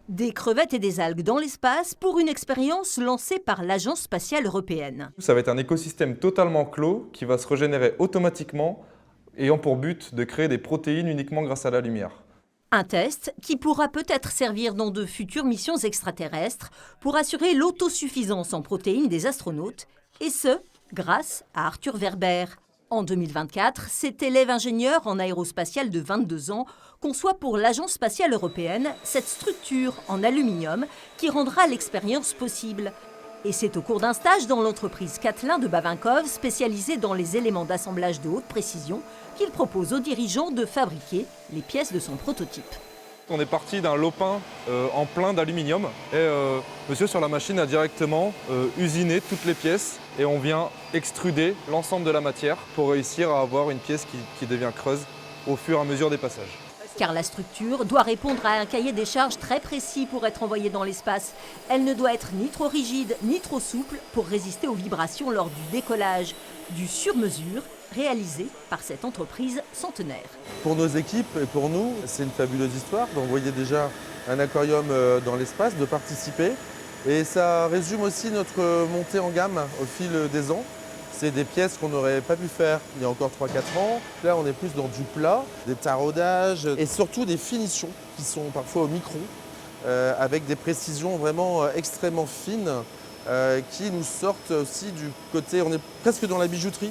Des crevettes et des algues dans l'espace pour une expérience lancée par l'Agence spatiale européenne. Ça va être un écosystème totalement clos qui va se régénérer automatiquement, ayant pour but de créer des protéines uniquement grâce à la lumière. Un test qui pourra peut-être servir dans de futures missions extraterrestres pour assurer l'autosuffisance en protéines des astronautes, et ce, grâce à Arthur Werber. En 2024, cet élève ingénieur en aérospatial de 22 ans conçoit pour l'Agence spatiale européenne cette structure en aluminium qui rendra l'expérience possible. Et c'est au cours d'un stage dans l'entreprise Catlin de Bavinkov, spécialisée dans les éléments d'assemblage de haute précision, qu'il propose aux dirigeants de fabriquer les pièces de son prototype. On est parti d'un lopin en plein d'aluminium et monsieur sur la machine a directement usiné toutes les pièces et on vient extruder l'ensemble de la matière pour réussir à avoir une pièce qui devient creuse au fur et à mesure des passages. Car la structure doit répondre à un cahier des charges très précis pour être envoyée dans l'espace. Elle ne doit être ni trop rigide ni trop souple pour résister aux vibrations lors du décollage. Du sur-mesure réalisé par cette entreprise centenaire. Pour nos équipes et pour nous, c'est une fabuleuse histoire d'envoyer déjà un aquarium dans l'espace, de participer. Et ça résume aussi notre montée en gamme au fil des ans. C'est des pièces qu'on n'aurait pas pu faire il y a encore 3-4 ans. Là, on est plus dans du plat, des taraudages et surtout des finitions qui sont parfois au micron, avec des précisions vraiment extrêmement fines qui nous sortent aussi du côté, on est presque dans la bijouterie.